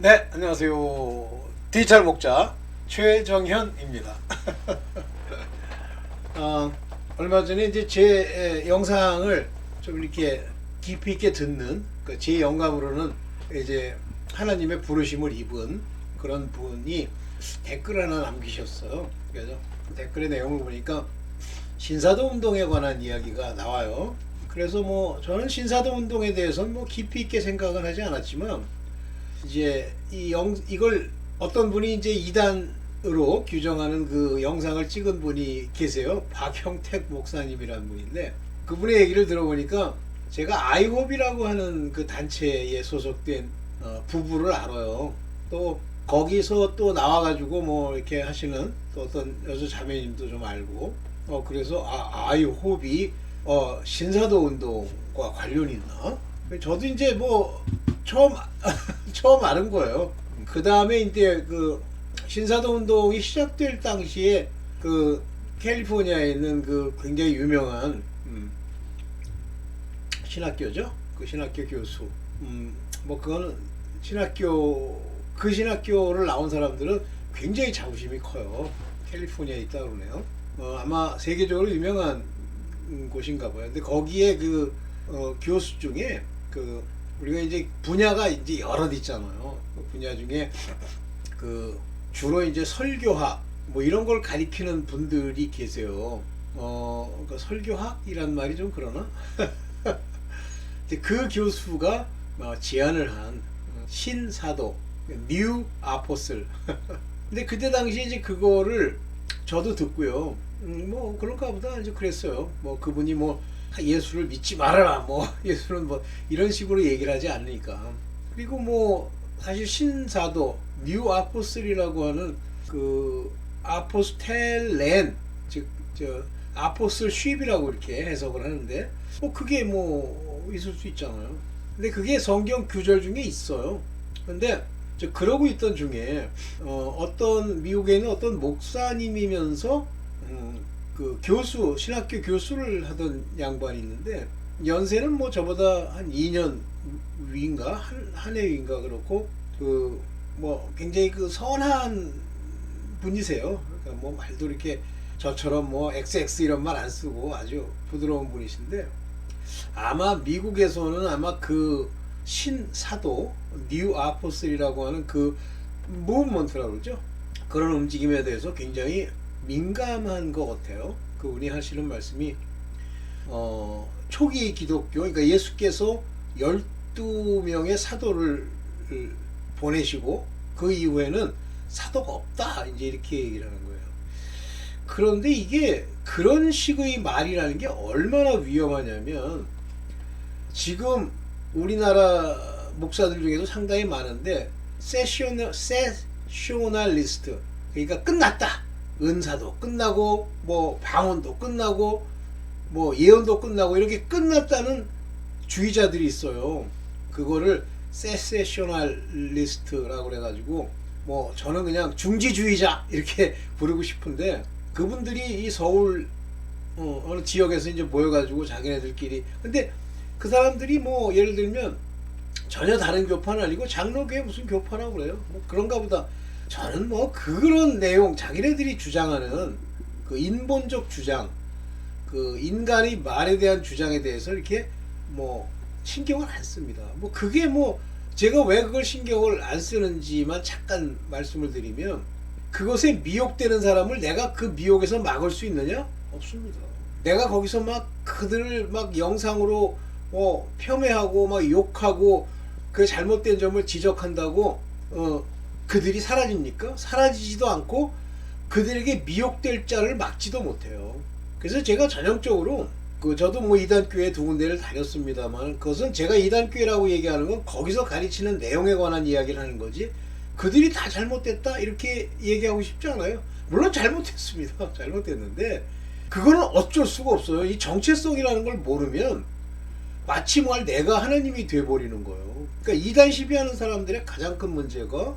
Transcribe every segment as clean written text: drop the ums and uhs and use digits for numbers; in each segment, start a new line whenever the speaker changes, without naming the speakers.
네, 안녕하세요. 디지털 목자 최정현입니다. 얼마 전에 이제 제 영상을 좀 이렇게 깊이 있게 듣는 제 영감으로는 이제 하나님의 부르심을 입은 그런 분이 댓글 하나 남기셨어요. 그래서 그 댓글의 내용을 보니까 신사도 운동에 관한 이야기가 나와요. 그래서 뭐 저는 신사도 운동에 대해서는 뭐 깊이 있게 생각은 하지 않았지만 이제 이걸 어떤 분이 이제 이단으로 규정하는 그 영상을 찍은 분이 계세요. 박형택 목사님이라는 분인데 그분의 얘기를 들어보니까 제가 아이홉이라고 하는 그 단체에 소속된 부부를 알아요. 또 거기서 또 나와가지고 뭐 이렇게 하시는 또 어떤 여자 자매님도 좀 알고 그래서 아이홉이 신사도 운동과 관련이 있나? 저도 이제 뭐 처음 아는 거예요. 그 다음에 이제 그 신사도 운동이 시작될 당시에 그 캘리포니아에 있는 그 굉장히 유명한 신학교죠. 그 신학교 교수. 뭐 그거는 그 신학교를 나온 사람들은 굉장히 자부심이 커요. 캘리포니아에 있다 그러네요. 아마 세계적으로 유명한 곳인가 봐요. 근데 거기에 그 교수 중에 그 우리가 이제 분야가 이제 여럿 있잖아요. 그 분야 중에 그 주로 이제 설교학 뭐 이런 걸 가리키는 분들이 계세요. 그 설교학이란 말이 좀 그러나? 근데 그 교수가 제안을 한 신사도 뉴 아포슬. 근데 그때 당시에 이제 그거를 저도 듣고요. 뭐 그런가 보다 이제 그랬어요. 뭐 그분이 뭐 예수를 믿지 말아라 뭐 예수는 뭐 이런 식으로 얘기를 하지 않으니까. 그리고 뭐 사실 신사도 뉴 아포슬이라고 하는 그 아포스텔렌 즉 저 아포슬 쉽이라고 이렇게 해석을 하는데 뭐 그게 뭐 있을 수 있잖아요. 근데 그게 성경 구절 중에 있어요. 근데 그러고 있던 중에 어떤 미국에 있는 어떤 목사님이면서 그 교수 신학교 교수를 하던 양반이 있는데 연세는 뭐 저보다 한 2년 위인가 한 해 위인가 그렇고 그 뭐 굉장히 그 선한 분이세요. 그러니까 뭐 말도 이렇게 저처럼 뭐 XX 이런 말 안 쓰고 아주 부드러운 분이신데 아마 미국에서는 아마 그 신사도 뉴 아포슬이라고 하는 그 무브먼트라고 그러죠. 그런 움직임에 대해서 굉장히 민감한 것 같아요. 그분이 하시는 말씀이 초기 기독교 그러니까 예수께서 12명의 사도를 보내시고 그 이후에는 사도가 없다 이제 이렇게 얘기를 하는 거예요. 그런데 이게 그런 식의 말이라는 게 얼마나 위험하냐면 지금 우리나라 목사들 중에도 상당히 많은데 세셔널리스트 그러니까 끝났다. 은사도 끝나고 뭐 방언도 끝나고 뭐 예언도 끝나고 이렇게 끝났다는 주의자들이 있어요. 그거를 세세셔널리스트라고 그래가지고 뭐 저는 그냥 중지주의자 이렇게 부르고 싶은데 그분들이 이 서울 어느 지역에서 이제 모여가지고 자기네들끼리 근데 그 사람들이 뭐 예를 들면 전혀 다른 교파는 아니고 장로교회 무슨 교파라고 그래요. 뭐 그런가 보다. 저는 뭐 그런 내용 자기네들이 주장하는 그 인본적 주장 그 인간의 말에 대한 주장에 대해서 이렇게 뭐 신경을 안 씁니다. 뭐 그게 뭐 제가 왜 그걸 신경을 안 쓰는지만 잠깐 말씀을 드리면 그것에 미혹되는 사람을 내가 그 미혹에서 막을 수 있느냐? 없습니다. 내가 거기서 막 그들을 막 영상으로 뭐 폄훼하고 막 욕하고 그 잘못된 점을 지적한다고 그들이 사라집니까? 사라지지도 않고 그들에게 미혹될 자를 막지도 못해요. 그래서 제가 전형적으로 저도 뭐 이단교회 두 군데를 다녔습니다만 그것은 제가 이단교회라고 얘기하는 건 거기서 가르치는 내용에 관한 이야기를 하는 거지 그들이 다 잘못됐다 이렇게 얘기하고 싶지 않아요. 물론 잘못했습니다. 잘못됐는데 그거는 어쩔 수가 없어요. 이 정체성이라는 걸 모르면 마치 뭐 내가 하나님이 돼버리는 거예요. 그러니까 이단 시비하는 사람들의 가장 큰 문제가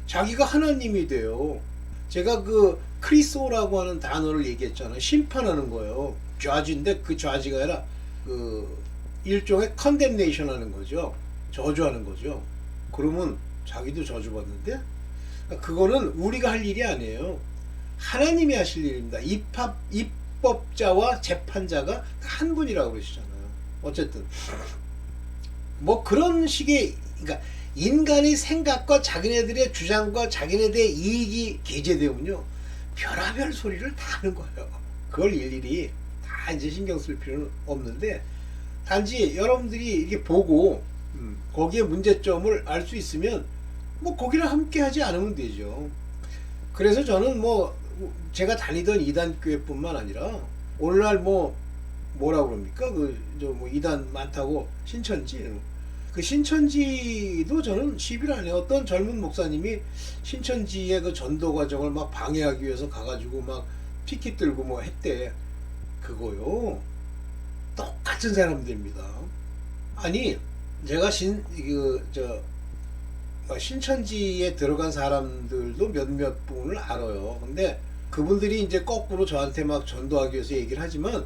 자기가 하나님이 돼요. 제가 그 크리소라고 하는 단어를 얘기했잖아요. 심판하는 거예요. 좌지인데 그 좌지가 아니라 그 일종의 컨뎀네이션 하는 거죠. 저주하는 거죠. 그러면 자기도 저주받는데? 그거는 우리가 할 일이 아니에요. 하나님이 하실 일입니다. 입법자와 재판자가 한 분이라고 그러시잖아요. 어쨌든 뭐 그런 식의, 그러니까 인간의 생각과 자기네들의 주장과 자기네들의 이익이 계제되면요 별의별 소리를 다 하는 거예요. 그걸 일일이 다 이제 신경 쓸 필요는 없는데, 단지 여러분들이 이렇게 보고 거기에 문제점을 알 수 있으면 뭐 거기를 함께 하지 않으면 되죠. 그래서 저는 뭐 제가 다니던 이단 교회뿐만 아니라 오늘날 뭐라 그럽니까? 뭐 이단 많다고 신천지. 그 신천지도 저는 시비를 안 해요. 어떤 젊은 목사님이 신천지의 그 전도 과정을 막 방해하기 위해서 가가지고 막 피켓 들고 뭐 했대. 그거요. 똑같은 사람들입니다. 아니, 제가 신천지에 들어간 사람들도 몇몇 분을 알아요. 근데 그분들이 이제 거꾸로 저한테 막 전도하기 위해서 얘기를 하지만,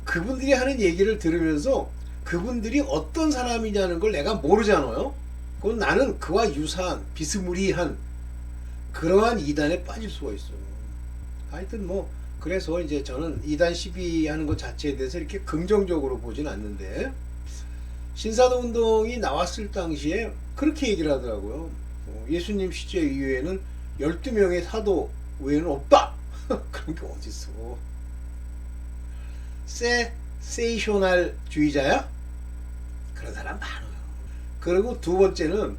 그분들이 하는 얘기를 들으면서 그분들이 어떤 사람이냐는 걸 내가 모르잖아요. 그럼 나는 그와 유사한 비스무리한 그러한 이단에 빠질 수가 있어요. 하여튼 뭐 그래서 이제 저는 이단 시비하는 것 자체에 대해서 이렇게 긍정적으로 보진 않는데, 신사도 운동이 나왔을 당시에 그렇게 얘기를 하더라고요. 예수님 시제 이후에는 12명의 사도 외에는 없다. 그런 게 어딨어. 세세이셔널주의자야? 그런 사람 많아요. 그리고 두 번째는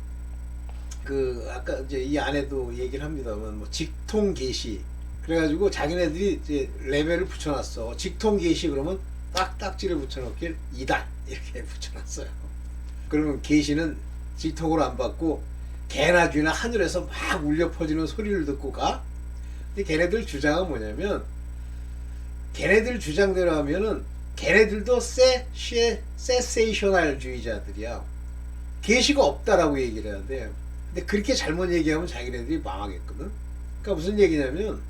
아까 이제 이 안에도 얘기를 합니다만 직통 계시. 그래가지고 자기네들이 이제 레벨을 붙여놨어. 직통 계시 그러면 딱지를 붙여놓길 2단 이렇게 붙여놨어요. 그러면 계시는 직통으로 안 받고 개나 쥐나 하늘에서 막 울려 퍼지는 소리를 듣고 가. 근데 걔네들 주장은 뭐냐면, 걔네들 주장대로 하면은 걔네들도 세세이셔널주의자들이야. 계시가 없다라고 얘기를 해야 돼. 근데 그렇게 잘못 얘기하면 자기네들이 망하겠거든. 그러니까 무슨 얘기냐면,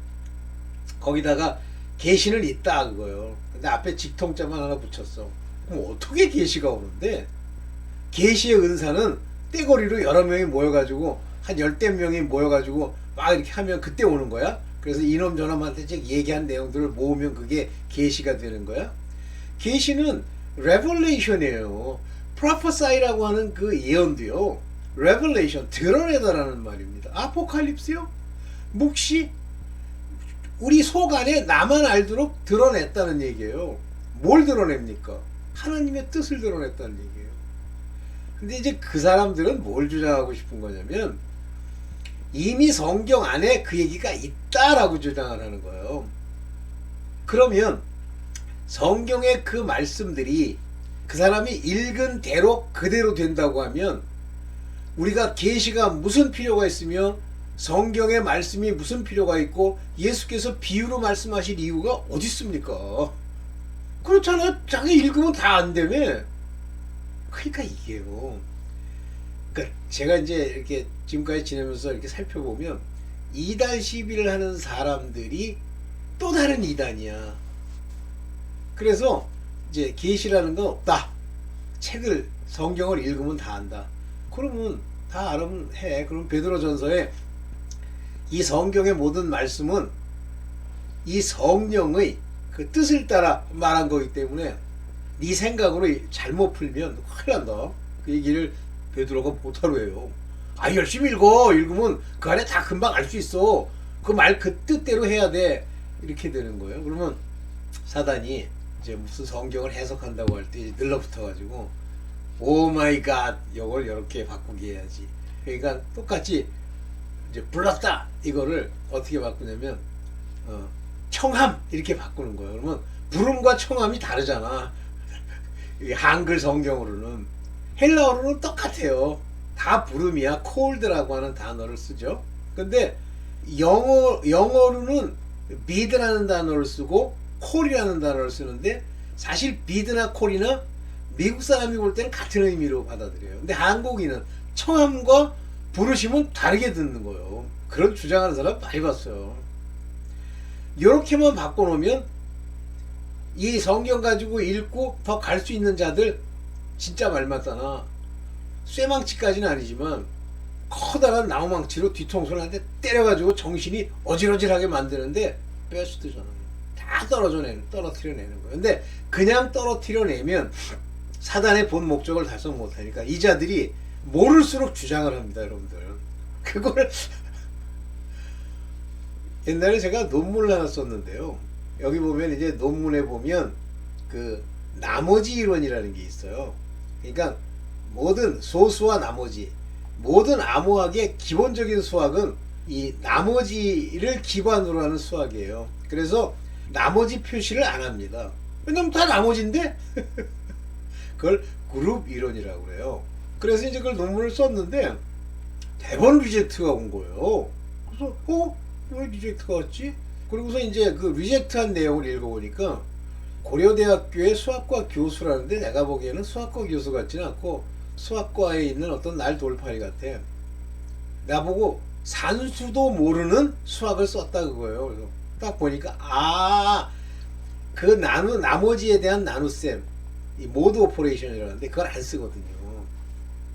거기다가 계시는 있다 그거요. 근데 앞에 직통자만 하나 붙였어. 그럼 어떻게 계시가 오는데? 계시의 은사는 떼거리로 여러 명이 모여가지고 한 10대 명이 모여가지고 막 이렇게 하면 그때 오는 거야? 그래서 이놈 저놈한테 얘기한 내용들을 모으면 그게 계시가 되는 거야? 계시는 레벨레이션이에요. 프로페사이라고 하는 그 예언도요, 레벨레이션, 드러내다라는 말입니다. 아포칼립스요? 묵시? 우리 속 안에 나만 알도록 드러냈다는 얘기예요. 뭘 드러냅니까? 하나님의 뜻을 드러냈다는 얘기예요. 근데 이제 그 사람들은 뭘 주장하고 싶은 거냐면, 이미 성경 안에 그 얘기가 있다라고 주장을 하는 거예요. 그러면 성경의 그 말씀들이 그 사람이 읽은 대로 그대로 된다고 하면, 우리가 계시가 무슨 필요가 있으며 성경의 말씀이 무슨 필요가 있고 예수께서 비유로 말씀하실 이유가 어디 있습니까? 그렇잖아요. 자기 읽으면 다 안 되며. 그러니까 이게요. 그러니까 제가 이제 이렇게 지금까지 지내면서 이렇게 살펴보면, 이단 시비를 하는 사람들이 또 다른 이단이야. 그래서 이제 계시라는 건 없다. 책을, 성경을 읽으면 다 안다. 그러면 다 알으면 해. 그럼 베드로전서에 이 성경의 모든 말씀은 이 성령의 그 뜻을 따라 말한 거기 때문에 네 생각으로 잘못 풀면 큰일 난다. 그 얘기를 베드로가 못하러 해요. 열심히 읽으면 그 안에 다 금방 알 수 있어. 그 말 그 뜻대로 해야 돼. 이렇게 되는 거예요. 그러면 사단이 이제 무슨 성경을 해석한다고 할 때 늘러붙어가지고 오 마이 갓 이걸 이렇게 바꾸게 해야지. 그러니까 똑같이 이제 불렀다 이거를 어떻게 바꾸냐면 청함 이렇게 바꾸는 거예요. 그러면 부름과 청함이 다르잖아. 한글 성경으로는. 헬라어로는 똑같아요. 다 부름이야. 콜드라고 하는 단어를 쓰죠. 근데 영어로는 비드라는 단어를 쓰고 콜이라는 단어를 쓰는데, 사실 비드나 콜이나 미국 사람이 볼 때는 같은 의미로 받아들여요. 근데 한국인은 청함과 부르심은 다르게 듣는 거예요. 그런 주장하는 사람 많이 봤어요. 이렇게만 바꿔놓으면 이 성경 가지고 읽고 더 갈 수 있는 자들, 진짜 말 맞다나 쇠망치까지는 아니지만 커다란 나무망치로 뒤통수를 한 대 때려가지고 정신이 어질어질하게 만드는데 베스트 저는 다 떨어뜨려내는 거예요. 근데 그냥 떨어뜨려내면 사단의 본 목적을 달성 못하니까 이자들이 모를수록 주장을 합니다, 여러분들. 그걸 옛날에 제가 논문을 하나 썼는데요. 여기 보면 이제 논문에 보면 그 나머지 이론이라는 게 있어요. 그러니까 모든 소수와 나머지, 모든 암호학의 기본적인 수학은 이 나머지를 기반으로 하는 수학이에요. 그래서 나머지 표시를 안 합니다. 왜냐면 다 나머지인데? 그걸 그룹 이론이라고 그래요. 그래서 이제 그걸 논문을 썼는데 대번 리젝트가 온 거예요. 그래서 왜 리젝트가 왔지? 그리고서 이제 그 리젝트한 내용을 읽어보니까 고려대학교의 수학과 교수라는데 내가 보기에는 수학과 교수 같지는 않고 수학과에 있는 어떤 날 돌팔이 같아. 나보고 산수도 모르는 수학을 썼다 그거예요. 그래서 딱 보니까 그 나머지에 대한 나눗셈, 이 모드 오퍼레이션이라는데 그걸 안 쓰거든요.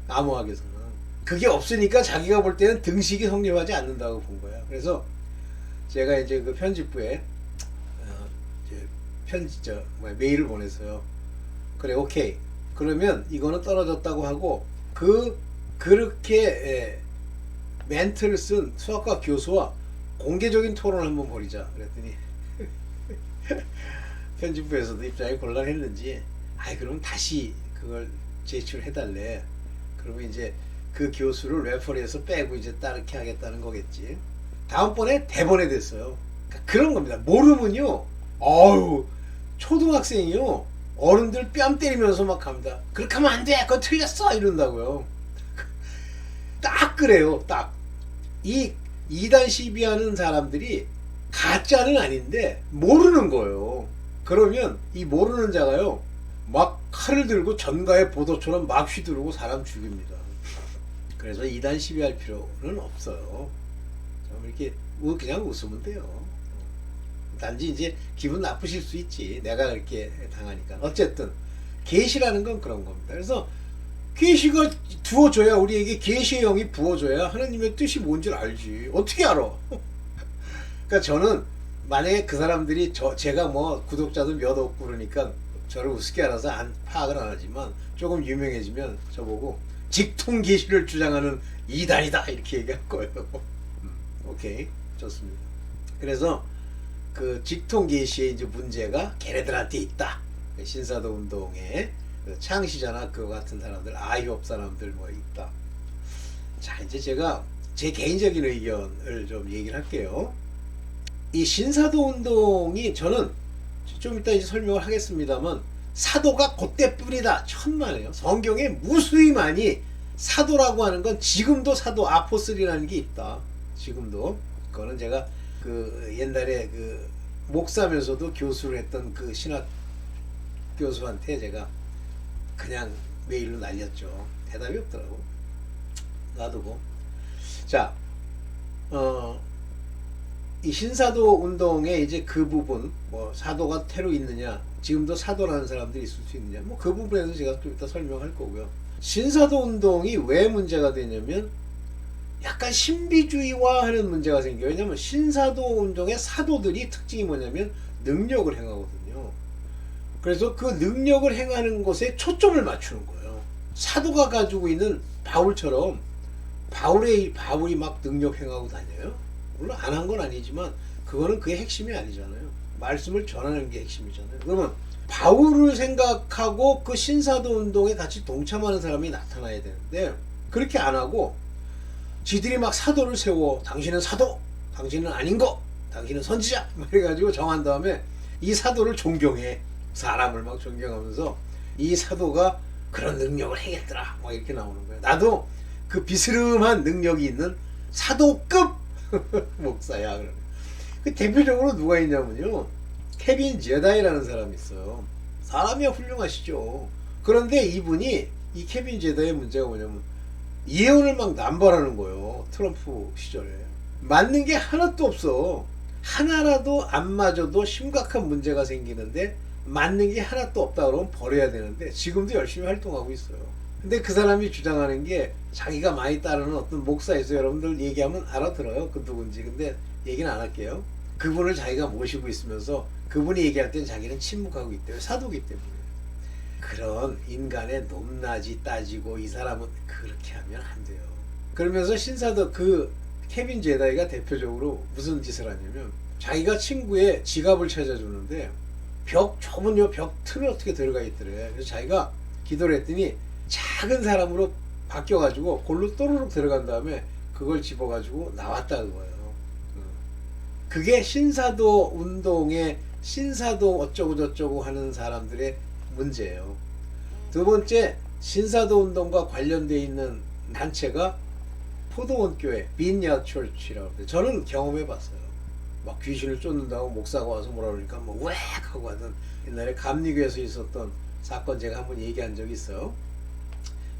암호학에서는. 그게 없으니까 자기가 볼 때는 등식이 성립하지 않는다고 본 거야. 그래서 제가 이제 그 편집부에 메일을 보냈어요. 그래, 오케이. 그러면 이거는 떨어졌다고 하고 그렇게 멘트를 쓴 수학과 교수와 공개적인 토론을 한번 벌이자. 그랬더니 편집부에서도 입장이 곤란했는지 그럼 다시 그걸 제출해달래. 그러면 이제 그 교수를 레퍼리에서 빼고 이제 따르게 하겠다는 거겠지. 다음번에 대번에 됐어요. 그러니까 그런 겁니다. 모르면요, 초등학생이요, 어른들 뺨 때리면서 막 갑니다. 그렇게 하면 안 돼, 그거 틀렸어, 이런다고요. 딱 그래요. 딱 이 2단 시비하는 사람들이 가짜는 아닌데 모르는 거예요. 그러면 이 모르는 자가요, 막 칼을 들고 전가의 보도처럼 막 휘두르고 사람 죽입니다. 그래서 2단 시비할 필요는 없어요. 이렇게 그냥 웃으면 돼요. 단지 이제 기분 나쁘실 수 있지, 내가 이렇게 당하니까. 어쨌든 계시라는 건 그런 겁니다. 그래서 계시가 부어줘야, 우리에게 계시의 영이 부어줘야 하나님의 뜻이 뭔지 알지. 어떻게 알아? 그러니까 저는 만약에 그 사람들이 제가 뭐 구독자도 몇 없고 그러니까 저를 우습게 알아서 파악을 안 하지만 조금 유명해지면 저보고 직통 계시를 주장하는 이단이다 이렇게 얘기할 거예요. 오케이, 좋습니다. 그래서 그 직통 계시의 이제 문제가 걔네들한테 있다. 신사도 운동의 그 창시자나 그 같은 사람들, 아이홉 사람들 뭐 있다. 자, 이제 제가 제 개인적인 의견을 좀 얘기를 할게요. 이 신사도 운동이, 저는 좀 이따 이제 설명을 하겠습니다만, 사도가 그때뿐이다, 천만에요. 성경에 무수히 많이 사도라고 하는 건 지금도 사도 아포슬이라는 게 있다. 지금도. 그거는 제가 그 옛날에 그 목사면서도 교수를 했던 그 신학 교수한테 제가 그냥 메일로 날렸죠. 대답이 없더라고. 놔두고. 자, 이 신사도 운동의 이제 그 부분, 뭐 사도가 태로 있느냐, 지금도 사도라는 사람들이 있을 수 있느냐, 뭐 그 부분에서 제가 좀 이따 설명할 거고요. 신사도 운동이 왜 문제가 되냐면 약간 신비주의화하는 문제가 생겨요. 왜냐면 신사도 운동의 사도들이 특징이 뭐냐면 능력을 행하거든요. 그래서 그 능력을 행하는 것에 초점을 맞추는 거예요. 사도가 가지고 있는 바울처럼 바울이 막 능력 행하고 다녀요. 물론 안 한 건 아니지만 그거는 그의 핵심이 아니잖아요. 말씀을 전하는 게 핵심이잖아요. 그러면 바울을 생각하고 그 신사도 운동에 같이 동참하는 사람이 나타나야 되는데 그렇게 안 하고 지들이 막 사도를 세워. 당신은 사도, 당신은 아닌 거, 당신은 선지자 막 해가지고 정한 다음에 이 사도를 존경해. 사람을 막 존경하면서 이 사도가 그런 능력을 행했더라 막 이렇게 나오는 거예요. 나도 그 비스름한 능력이 있는 사도급 목사야. 그러면 그 대표적으로 누가 있냐면요, 케빈 제다이라는 사람이 있어요. 사람이 훌륭하시죠. 그런데 이분이, 이 케빈 제다의 문제가 뭐냐면 예언을 막 남발하는 거예요. 트럼프 시절에 맞는 게 하나도 없어. 하나라도 안 맞아도 심각한 문제가 생기는데 맞는 게 하나도 없다 그러면 버려야 되는데 지금도 열심히 활동하고 있어요. 근데 그 사람이 주장하는 게 자기가 많이 따르는 어떤 목사 있어요. 여러분들 얘기하면 알아들어요. 그 누군지. 근데 얘기는 안 할게요. 그분을 자기가 모시고 있으면서 그분이 얘기할 땐 자기는 침묵하고 있대요. 사도기 때문에. 그런 인간의 높낮이 따지고 이 사람은 그렇게 하면 안 돼요. 그러면서 신사도 그 케빈 제다이가 대표적으로 무슨 짓을 하냐면 자기가 친구의 지갑을 찾아주는데 좁은 벽 틈에 어떻게 들어가 있더래. 그래서 자기가 기도를 했더니 작은 사람으로 바뀌어가지고 골로 또르륵 들어간 다음에 그걸 집어가지고 나왔다 그거예요. 그게 신사도 운동의 신사도 어쩌고 저쩌고 하는 사람들의 문제예요. 두 번째, 신사도 운동과 관련되어 있는 단체가 포도원 교회 빈야드 처치라고 해요. 저는 경험해 봤어요. 막 귀신을 쫓는다고 목사가 와서 뭐라 그러니까 뭐 우악 하고 하던 옛날에 감리교에서 있었던 사건 제가 한번 얘기한 적이 있어요.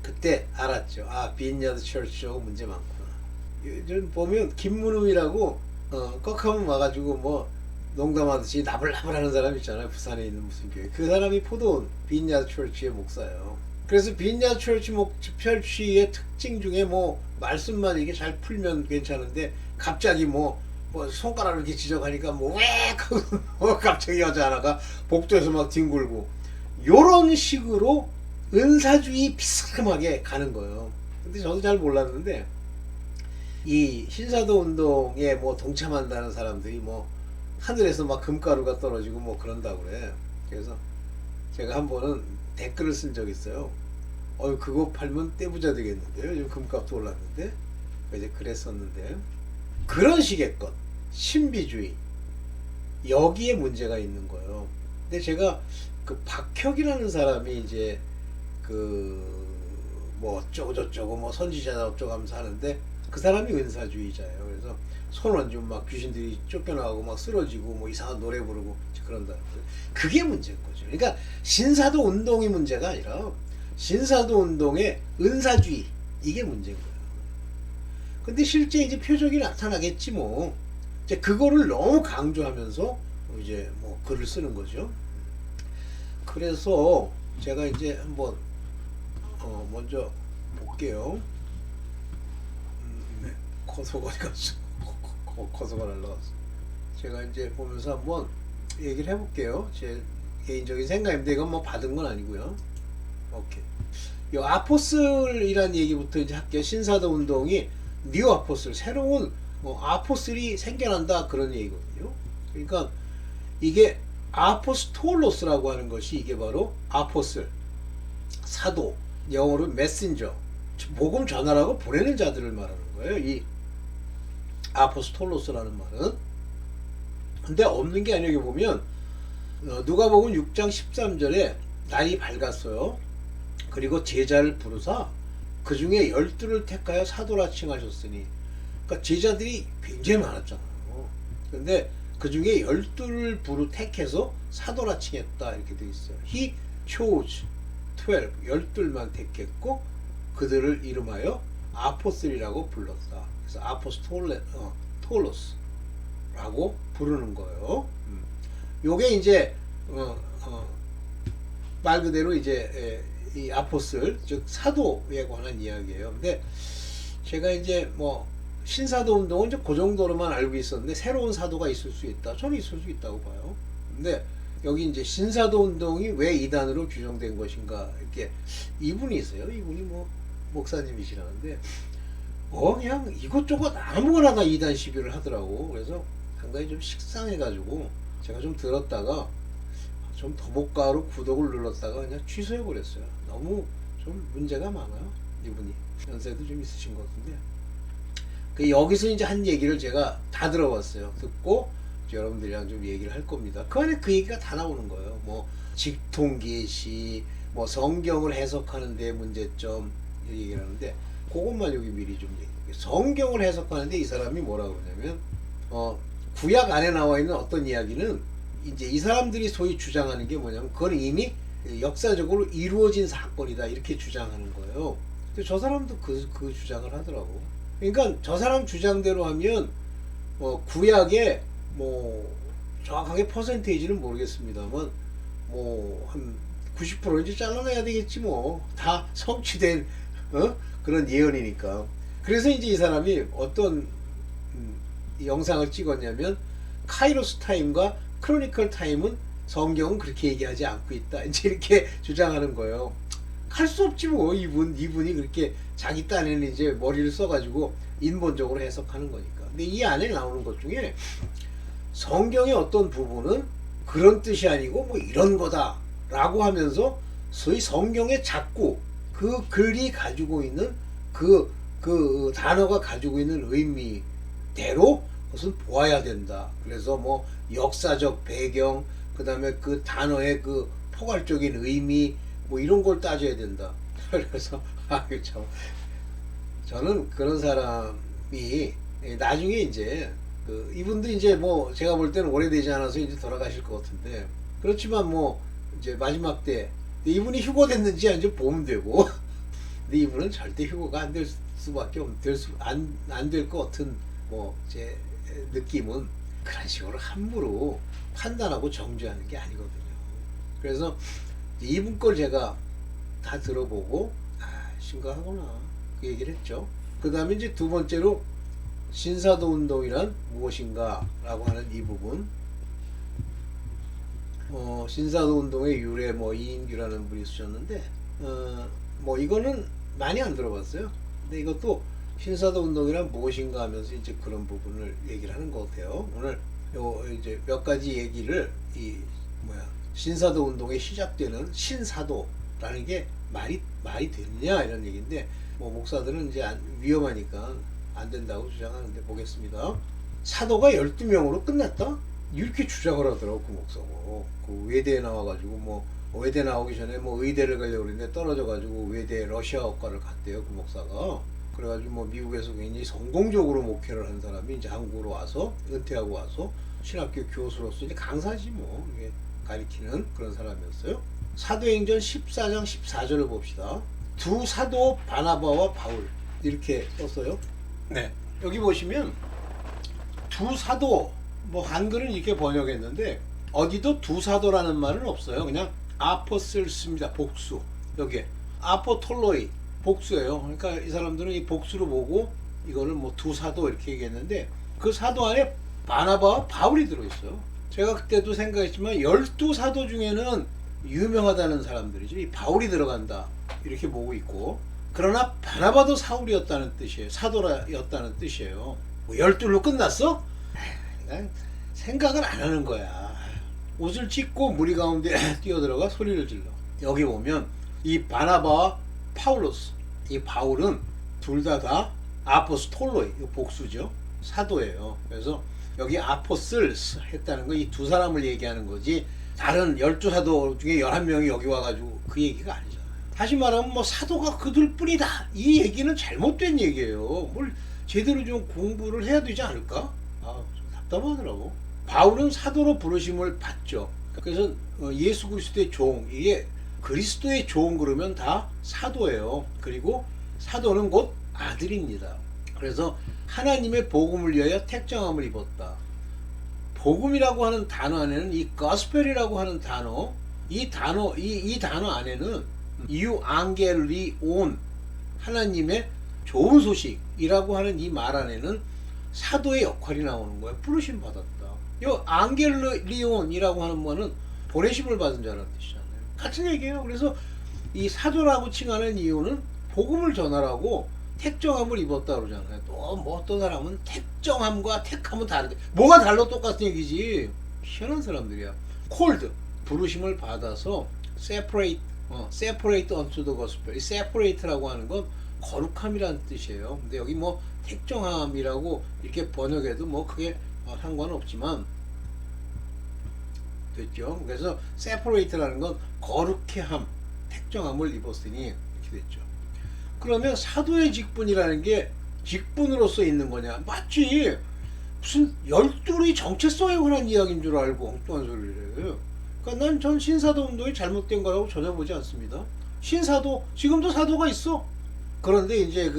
그때 알았죠. 아, 빈야드 처치하고 문제 많구나. 요즘 보면 김문음이라고 꺽하면 와가지고 뭐 농담하듯이 나불나불 하는 사람 있잖아요. 부산에 있는 무슨 교회. 그 사람이 포도원 빈야드 처치의 목사예요. 그래서 빈야드 처치의 특징 중에 뭐 말씀만 이게 잘 풀면 괜찮은데 갑자기 뭐 손가락을 이렇게 지적하니까 왜 하고 갑자기 여자 하나가 복도에서 막 뒹굴고 요런 식으로 은사주의 비스듬하게 가는 거예요. 근데 저도 잘 몰랐는데 이 신사도 운동에 뭐 동참한다는 사람들이 뭐 하늘에서 막 금가루가 떨어지고 뭐 그런다고 그래. 그래서 제가 한 번은 댓글을 쓴 적이 있어요. 그거 팔면 떼부자 되겠는데요. 요즘 금값도 올랐는데. 이제 그랬었는데. 그런 식의 것. 신비주의. 여기에 문제가 있는 거예요. 근데 제가 그 박혁이라는 사람이 이제 뭐 어쩌고 저쩌고 뭐 선지자다 어쩌고 하면서 하는데 그 사람이 은사주의자예요. 그래서 손 얹으면 막 귀신들이 쫓겨나가고 막 쓰러지고 뭐 이상한 노래 부르고 그런다. 그게 문제인 거죠. 그러니까 신사도 운동이 문제가 아니라 신사도 운동의 은사주의 이게 문제인 거예요. 근데 실제 이제 표적이 나타나겠지 뭐. 이제 그거를 너무 강조하면서 이제 뭐 글을 쓰는 거죠. 그래서 제가 이제 한번 먼저 볼게요. 네. 커서가 어디 갔어? 커서가 날라갔어. 제가 이제 보면서 한번 얘기를 해볼게요. 제 개인적인 생각인데 이건 뭐 받은 건 아니고요. 오케이. 이 아포슬이라는 얘기부터 이제 할게요. 신사도 운동이 뉴 아포슬, 새로운 아포슬이 생겨난다 그런 얘기거든요. 그러니까 이게 아포스톨로스라고 하는 것이 이게 바로 아포슬, 사도, 영어로 메신저, 복음 전하라고 보내는 자들을 말하는 거예요. 이 아포스톨로스라는 말은. 근데 없는 게 아니라 여기 보면 누가복음 6장 13절에 날이 밝았어요. 그리고 제자를 부르사 그 중에 12를 택하여 사도라 칭하셨으니, 그러니까 제자들이 굉장히 많았잖아요. 근데 그 중에 12를 택해서 사도라 칭했다 이렇게 되어 있어요. He chose 12, 12만 택했고 그들을 이름하여 아포스리라고 불렀다. 그래서 아포스톨로스라고 부르는 거예요. 요게 이제 말 그대로 이제 이 아포슬, 즉 사도에 관한 이야기예요. 근데 제가 이제 뭐 신사도 운동은 이제 그 정도로만 알고 있었는데 새로운 사도가 있을 수 있다. 저는 있을 수 있다고 봐요. 근데 여기 이제 신사도 운동이 왜 이단으로 규정된 것인가, 이렇게 이분이 있어요. 이분이 뭐 목사님이시라는데 그냥 이것저것 아무거나 다 이단 시비를 하더라고. 그래서 상당히 좀 식상해가지고 제가 좀 들었다가 좀 더볼까로 구독을 눌렀다가 그냥 취소해 버렸어요. 너무 좀 문제가 많아요. 이분이 연세도 좀 있으신 것 같은데. 여기서 이제 한 얘기를 제가 다 들어봤어요. 듣고 여러분들이랑 좀 얘기를 할 겁니다. 그 안에 그 얘기가 다 나오는 거예요. 뭐 직통계시, 뭐 성경을 해석하는 데 문제점 얘기를 하는데 그것만 여기 미리 좀 얘기해요. 성경을 해석하는데 이 사람이 뭐라고 그러냐면 구약 안에 나와 있는 어떤 이야기는 이제 이 사람들이 소위 주장하는 게 뭐냐면 그건 이미 역사적으로 이루어진 사건이다 이렇게 주장하는 거예요. 근데 저 사람도 그 주장을 하더라고. 그러니까 저 사람 주장대로 하면 구약에 뭐 정확하게 퍼센테이지는 모르겠습니다만 뭐 한 90% 이제 잘라내야 되겠지 뭐. 다 성취된 그런 예언이니까. 그래서 이제 이 사람이 어떤 이 영상을 찍었냐면 카이로스 타임과 크로니컬 타임은 성경은 그렇게 얘기하지 않고 있다. 이제 이렇게 주장하는 거예요. 할 수 없지 뭐. 이분이 그렇게 자기 딴에는 이제 머리를 써가지고 인본적으로 해석하는 거니까. 근데 이 안에 나오는 것 중에 성경의 어떤 부분은 그런 뜻이 아니고 뭐 이런 거다라고 하면서 소위 성경의 작구, 그 글이 가지고 있는 그 단어가 가지고 있는 의미대로 그것은 보아야 된다. 그래서 뭐 역사적 배경, 그 다음에 그 단어의 그 포괄적인 의미, 뭐 이런 걸 따져야 된다. 그래서 참 저는 그런 사람이 나중에 이제 이분도 이제 뭐 제가 볼 때는 오래되지 않아서 이제 돌아가실 것 같은데, 그렇지만 뭐 이제 마지막 때 이분이 휴거됐는지 이제 보면 되고 근데 이분은 절대 휴거가 안 될 수밖에 안 될 것 같은 뭐 제 느낌은 그런 식으로 함부로 판단하고 정죄하는 게 아니거든요. 그래서 이분 걸 제가 다 들어보고 심각하구나 그 얘기를 했죠. 그 다음에 이제 두 번째로 신사도 운동이란 무엇인가 라고 하는 이 부분, 신사도 운동의 유래 뭐 이인규라는 분이 쓰셨는데 뭐 이거는 많이 안 들어봤어요. 근데 이것도 신사도 운동이란 무엇인가 하면서 이제 그런 부분을 얘기를 하는 것 같아요. 오늘 이제 몇 가지 얘기를 신사도 운동이 시작되는 신사도라는 게 말이 되느냐 이런 얘기인데, 뭐 목사들은 이제 위험하니까 안 된다고 주장하는데 보겠습니다. 사도가 12명으로 끝났다? 이렇게 주장을 하더라고 그 목사가. 그 외대에 나와가지고 뭐 외대 나오기 전에 뭐 의대를 가려고 그랬는데 떨어져가지고 외대 러시아어과를 갔대요 그 목사가. 그래가지고 뭐 미국에서 굉장히 성공적으로 목회를 한 사람이 이제 한국으로 와서 은퇴하고 와서 신학교 교수로서 이제 강사지 뭐 이게 가리키는 그런 사람이었어요. 사도행전 14장 14절을 봅시다. 두 사도 바나바와 바울 이렇게 썼어요.
네.
여기 보시면 두 사도, 뭐 한글은 이렇게 번역했는데 어디도 두 사도라는 말은 없어요. 그냥 아포슬스입니다. 복수. 여기에 아포톨로이 복수예요. 그러니까 이 사람들은 이 복수로 보고 이거를 뭐 두 사도 이렇게 얘기했는데 그 사도 안에 바나바와 바울이 들어있어요. 제가 그때도 생각했지만 12사도 중에는 유명하다는 사람들이죠. 이 바울이 들어간다 이렇게 보고 있고, 그러나 바나바도 사울이었다는 뜻이에요. 사도였다는 뜻이에요. 뭐 12로 끝났어? 생각을 안 하는 거야. 옷을 찢고 무리 가운데 뛰어들어가 소리를 질러. 여기 보면 이 바나바와 파울로스, 이 바울은 둘 다 아포스톨로이, 복수죠. 사도예요. 그래서 여기 아포슬스 했다는 거 이 두 사람을 얘기하는 거지, 다른 12사도 중에 11명이 여기 와가지고 그 얘기가 아니잖아요. 다시 말하면 뭐 사도가 그들 뿐이다 이 얘기는 잘못된 얘기예요. 뭘 제대로 좀 공부를 해야 되지 않을까? 좀 답답하더라고. 바울은 사도로 부르심을 받죠. 그래서 예수 그리스도의 종, 이게 그리스도의 종 그러면 다 사도예요. 그리고 사도는 곧 아들입니다. 그래서 하나님의 복음을 위하여 택정함을 입었다. 복음이라고 하는 단어 안에는 이 gospel이라고 하는 단어, 이 단어 안에는 유앙겔리온, 하나님의 좋은 소식이라고 하는 이 말 안에는 사도의 역할이 나오는 거예요. 부르심 받았다. 이 앙겔리온이라고 하는 거는 보내심을 받은 자라는 뜻이잖아요. 같은 얘기예요. 그래서 이 사도라고 칭하는 이유는 복음을 전하라고 택정함을 입었다 그러잖아요. 또 뭐 어떤 사람은 택정함과 택함은 다른데 뭐가 달라? 똑같은 얘기지. 희한한 사람들이야. called, 부르심을 받아서 separate unto the gospel. 이 separate라고 하는 건 거룩함이라는 뜻이에요. 근데 여기 뭐 택정함이라고 이렇게 번역해도 뭐 크게 상관없지만 됐죠. 그래서 separate라는 건 거룩해 함, 택정함을 입었으니 이렇게 됐죠. 그러면 사도의 직분이라는 게 직분으로서 있는 거냐? 맞지. 무슨 12의 정체성에 관한 이야기인 줄 알고 엉뚱한 소리를 해요. 그러니까 전 신사도 운동이 잘못된 거라고 전혀 보지 않습니다. 신사도, 지금도 사도가 있어. 그런데 이제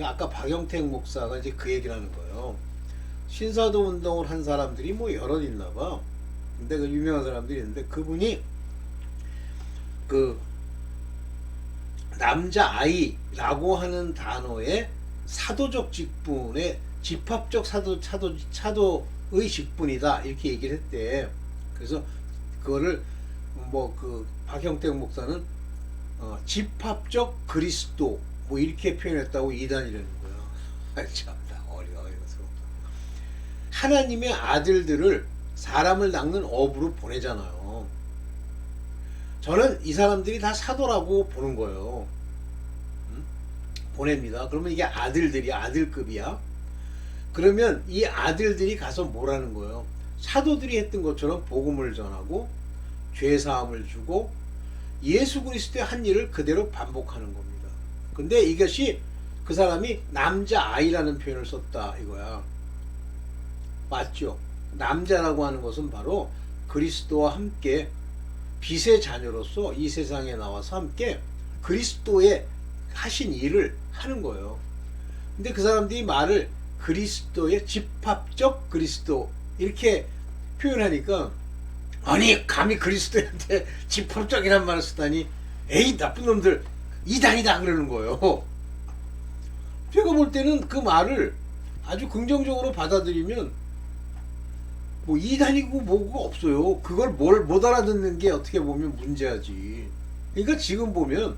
아까 박영택 목사가 이제 그 얘기를 하는 거예요. 신사도 운동을 한 사람들이 뭐 여럿 있나 봐. 근데 그 유명한 사람들이 있는데 그분이 그 남자아이라고 하는 단어의 사도적 직분의 집합적 사도의 직분이다 이렇게 얘기를 했대. 그래서 그거를 뭐 그 박형택 목사는 집합적 그리스도 뭐 이렇게 표현했다고 이단이라는 거야. 참나 어이없어. 하나님의 아들들을 사람을 낚는 업으로 보내잖아요. 저는 이 사람들이 다 사도라고 보는 거예요. 보냅니다. 그러면 이게 아들들이야, 아들급이야. 그러면 이 아들들이 가서 뭐라는 거예요? 사도들이 했던 것처럼 복음을 전하고 죄사함을 주고 예수 그리스도의 한 일을 그대로 반복하는 겁니다. 근데 이것이 그 사람이 남자아이라는 표현을 썼다 이거야. 맞죠? 남자라고 하는 것은 바로 그리스도와 함께 빛의 자녀로서 이 세상에 나와서 함께 그리스도의 하신 일을 하는 거예요. 근데 그 사람들이 말을 그리스도의 집합적 그리스도 이렇게 표현하니까 아니 감히 그리스도한테 집합적이란 말을 쓰다니 에이 나쁜 놈들 이단이다 그러는 거예요. 제가 볼 때는 그 말을 아주 긍정적으로 받아들이면 뭐 이단이고 뭐고 없어요. 그걸 못 알아듣는 게 어떻게 보면 문제야지. 그러니까 지금 보면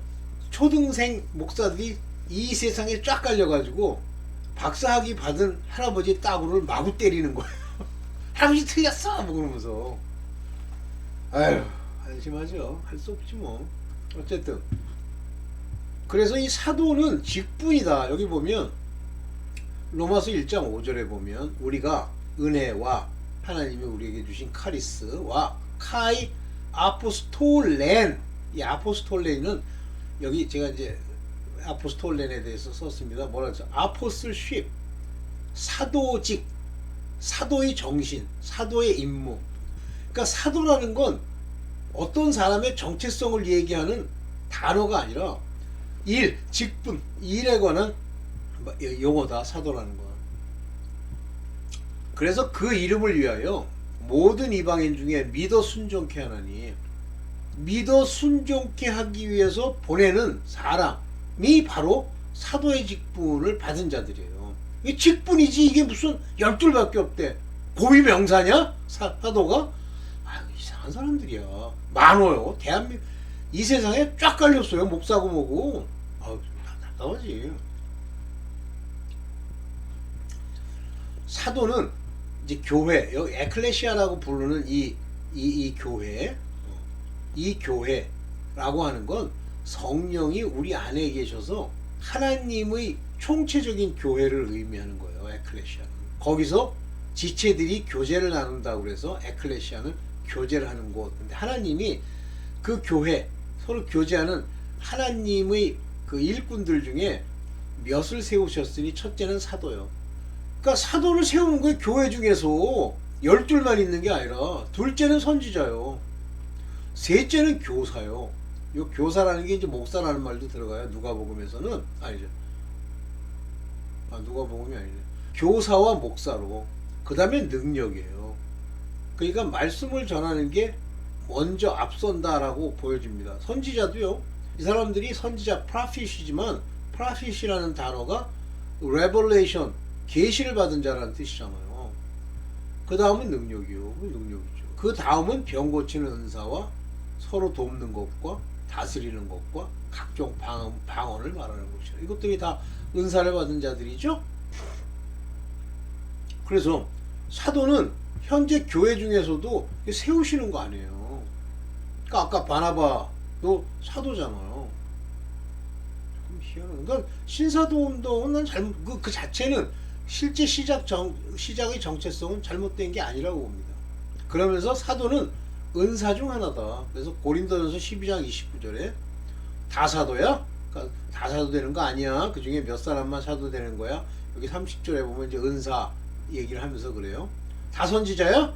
초등생 목사들이 이 세상에 쫙 깔려가지고 박사학위 받은 할아버지 따구를 마구 때리는 거예요. 할아버지 틀렸어! 뭐 그러면서. 아휴, 한심하죠. 할 수 없지 뭐. 어쨌든. 그래서 이 사도는 직분이다. 여기 보면 로마서 1장 5절에 보면 우리가 은혜와 하나님이 우리에게 주신 카리스와 카이 아포스톨렌, 이 아포스톨렌은 여기 제가 이제 아포스톨렌에 대해서 썼습니다. 뭐라 그러죠? 아포슬쉽, 사도직, 사도의 정신, 사도의 임무. 그러니까 사도라는 건 어떤 사람의 정체성을 얘기하는 단어가 아니라 일, 직분, 일에 관한 용어다. 사도라는 건. 그래서 그 이름을 위하여 모든 이방인 중에 믿어 순종케 하나니, 믿어 순종케 하기 위해서 보내는 사람이 바로 사도의 직분을 받은 자들이에요. 이게 직분이지 이게 무슨 12밖에 없대. 고위명사냐? 사도가? 아유 이상한 사람들이야. 많아요. 대한민국 이 세상에 쫙 깔렸어요. 목사고 뭐고. 아유 답답하지. 사도는 이제 교회, 여기 에클레시아라고 부르는 이 교회, 이 교회라고 하는 건 성령이 우리 안에 계셔서 하나님의 총체적인 교회를 의미하는 거예요. 에클레시아는. 거기서 지체들이 교제를 나눈다고 그래서 에클레시아는 교제를 하는 곳. 근데 하나님이 그 교회, 서로 교제하는 하나님의 그 일꾼들 중에 몇을 세우셨으니 첫째는 사도요. 그러니까 사도를 세우는 거예요. 교회 중에서 12만 있는 게 아니라 둘째는 선지자요. 셋째는 교사요. 이 교사라는 게 이제 목사라는 말도 들어가요. 누가복음에서는 아니죠. 누가복음이 아니네. 교사와 목사로. 그 다음에 능력이에요. 그러니까 말씀을 전하는 게 먼저 앞선다라고 보여집니다. 선지자도요. 이 사람들이 선지자 프라핏이지만 프라핏이라는 단어가 revelation 계시를 받은 자라는 뜻이잖아요. 그 다음은 능력이요. 능력이죠. 그 다음은 병 고치는 은사와 서로 돕는 것과 다스리는 것과 각종 방언을 말하는 것이죠. 이것들이 다 은사를 받은 자들이죠. 그래서 사도는 현재 교회 중에서도 세우시는 거 아니에요. 그러니까 아까 바나바도 사도잖아요. 좀 희한한. 그러니까 신사도 운동은 그 자체는 실제 시작의 정체성은 잘못된 게 아니라고 봅니다. 그러면서 사도는 은사 중 하나다. 그래서 고린도전서 12장 29절에 다 사도야? 그러니까 다 사도 되는 거 아니야. 그 중에 몇 사람만 사도 되는 거야. 여기 30절에 보면 이제 은사 얘기를 하면서 그래요. 다 선지자야?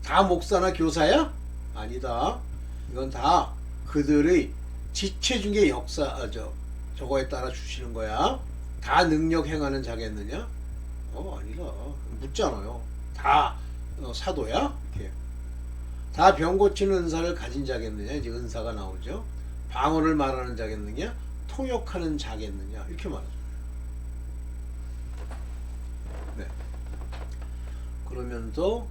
다 목사나 교사야? 아니다. 이건 다 그들의 지체 중에 저거에 따라 주시는 거야. 다 능력 행하는 자겠느냐? 아니다. 묻잖아요. 다 사도야? 이렇게. 다 병 고치는 은사를 가진 자겠느냐? 이제 은사가 나오죠. 방어를 말하는 자겠느냐, 통역하는 자겠느냐, 이렇게 말하죠. 네. 그러면서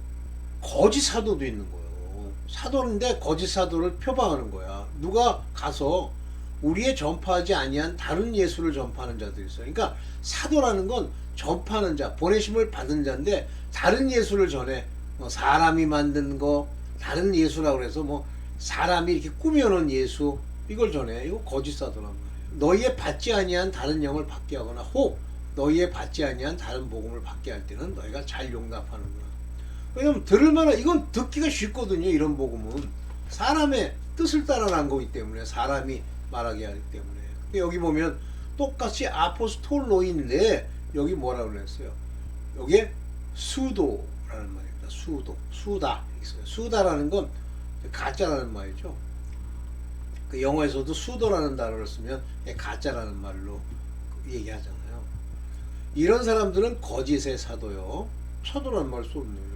거짓 사도도 있는 거예요. 사도인데 거짓 사도를 표방하는 거야. 누가 가서 우리의 전파하지 아니한 다른 예수를 전파하는 자들이 있어요. 그러니까 사도라는 건 전파하는 자, 보내심을 받은 자인데 다른 예수를 전해. 뭐 사람이 만든 거 다른 예수라고 해서 뭐 사람이 이렇게 꾸며놓은 예수 이걸 전해. 이거 거짓 사도란 말이에요. 너희의 받지 아니한 다른 영을 받게 하거나 혹 너희의 받지 아니한 다른 복음을 받게 할 때는 너희가 잘 용납하는구나. 왜냐면 들을 만한, 이건 듣기가 쉽거든요. 이런 복음은 사람의 뜻을 따라 난 거기 때문에, 사람이 말하게 하기 때문에. 근데 여기 보면 똑같이 아포스톨로인데 여기 뭐라고 그랬어요? 여기에 수도라는 말입니다. 수도, 수다 있어요. 수다라는 건 가짜라는 말이죠. 그 영어에서도 수도라는 단어를 쓰면 가짜라는 말로 얘기하잖아요. 이런 사람들은 거짓의 사도요. 사도라는 말 썼네요.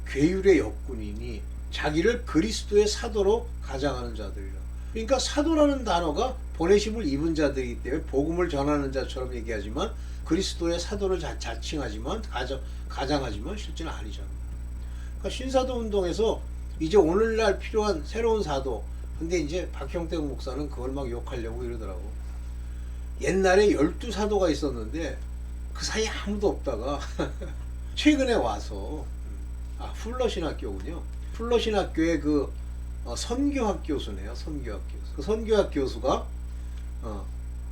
괴율의 역군이니 자기를 그리스도의 사도로 가장하는 자들이라. 그러니까 사도라는 단어가 보내심을 입은 자들이기 때문에 복음을 전하는 자처럼 얘기하지만 그리스도의 사도를 자칭하지만 가장하지만 실제는 아니잖아요. 그러니까 신사도 운동에서 이제 오늘날 필요한 새로운 사도. 근데 이제 박형택 목사는 그걸 막 욕하려고 이러더라고. 옛날에 12사도가 있었는데 그 사이에 아무도 없다가 최근에 와서 풀러신학교군요. 풀러신학교의 그 선교학 교수네요. 선교학 교수. 그 선교학 교수가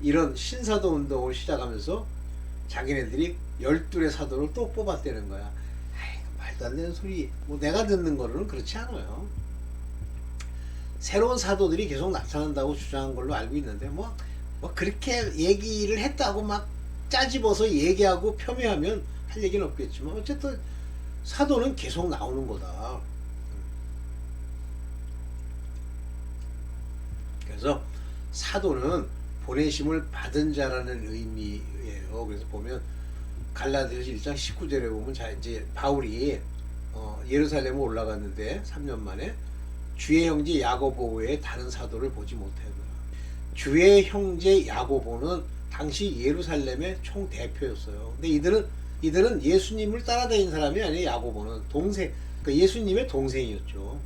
이런 신사도 운동을 시작하면서 자기네들이 12의 사도를 또 뽑았다는 거야. 아이, 말도 안 되는 소리. 뭐 내가 듣는 거로는 그렇지 않아요. 새로운 사도들이 계속 나타난다고 주장한 걸로 알고 있는데 뭐 그렇게 얘기를 했다고 막 짜집어서 얘기하고 폄훼하면 할 얘기는 없겠지만 어쨌든 사도는 계속 나오는 거다. 그래서 사도는 보내심을 받은 자라는 의미예요. 그래서 보면 갈라디아서 1장 19절에 보면 이제 바울이 예루살렘에 올라갔는데 3년 만에 주의 형제 야고보 외에 다른 사도를 보지 못했노라. 주의 형제 야고보는 당시 예루살렘의 총 대표였어요. 근데 이들은 예수님을 따라다니는 사람이 아니에요. 야고보는 동생, 그러니까 예수님의 동생이었죠.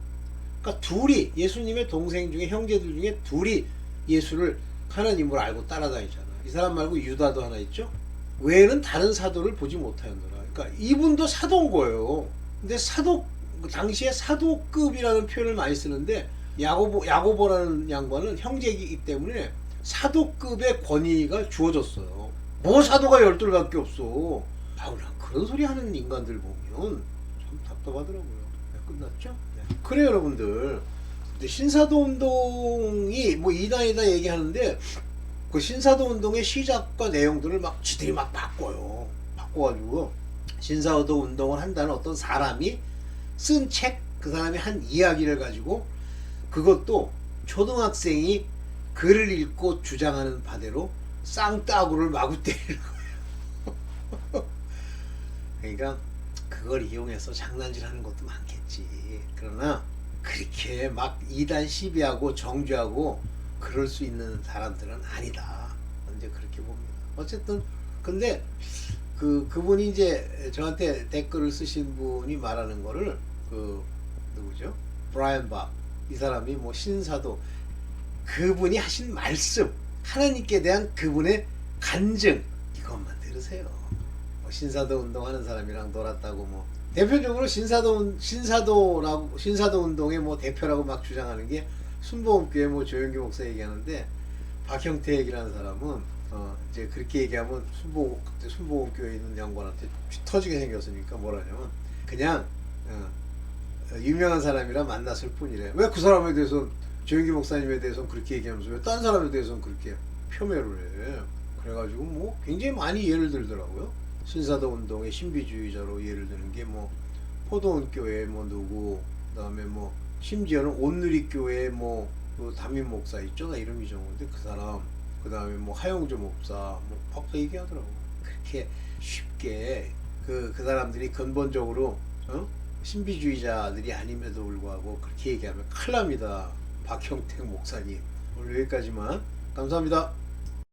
그러니까 둘이, 예수님의 동생 중에, 형제들 중에 둘이 예수를 하나님으로 알고 따라다니잖아. 이 사람 말고 유다도 하나 있죠. 외에는 다른 사도를 보지 못하였노라. 그러니까 이분도 사도인 거예요. 근데 당시에 사도급이라는 표현을 많이 쓰는데 야고보라는 양반은 형제이기 때문에 사도급의 권위가 주어졌어요. 뭐 사도가 12밖에 없어. 그런 소리 하는 인간들 보면 참 답답하더라고요. 네, 끝났죠? 네. 그래요, 여러분들. 근데 신사도 운동이 뭐 이단이다 얘기하는데 그 신사도 운동의 시작과 내용들을 막 지들이 막 바꿔요. 바꿔가지고 신사도 운동을 한다는 어떤 사람이 쓴 책, 그 사람이 한 이야기를 가지고 그것도 초등학생이 글을 읽고 주장하는 바대로 쌍따구를 마구 때리는 거예요. 그러니까 그걸 이용해서 장난질하는 것도 많겠지. 그러나 그렇게 막 이단 시비하고 정죄하고 그럴 수 있는 사람들은 아니다. 이제 그렇게 봅니다. 어쨌든 근데 그분이 이제 저한테 댓글을 쓰신 분이 말하는 거를 누구죠? 브라이언 박, 이 사람이 뭐 신사도, 그분이 하신 말씀, 하나님께 대한 그분의 간증, 이것만 들으세요. 뭐 신사도 운동하는 사람이랑 놀았다고 뭐 대표적으로 신사도 운동의 뭐 대표라고 막 주장하는 게 순복음교회 뭐 조영기 목사 얘기하는데, 박형택이라는 사람은 이제 그렇게 얘기하면 순복음교회에 있는 양반한테 터지게 생겼으니까 뭐라냐면 그냥 유명한 사람이라 만났을 뿐이래. 왜 그 사람에 대해서, 조영기 목사님에 대해서는 그렇게 얘기하면서 왜 딴 사람에 대해서는 그렇게 폄훼를 해. 그래가지고 뭐 굉장히 많이 예를 들더라고요. 신사도 운동의 신비주의자로 예를 드는 게 뭐 포도원 교회 뭐 누구, 그다음에 뭐 심지어는 온누리교회 그 담임 목사 있죠, 나 이름 잊어먹는데 그 사람, 그다음에 뭐 하영조 목사 막 얘기하더라고. 그렇게 쉽게 그 사람들이 근본적으로 신비주의자들이 아님에도 불구하고 그렇게 얘기하면 큰일 납니다. 박형택 목사님 오늘 여기까지만. 감사합니다.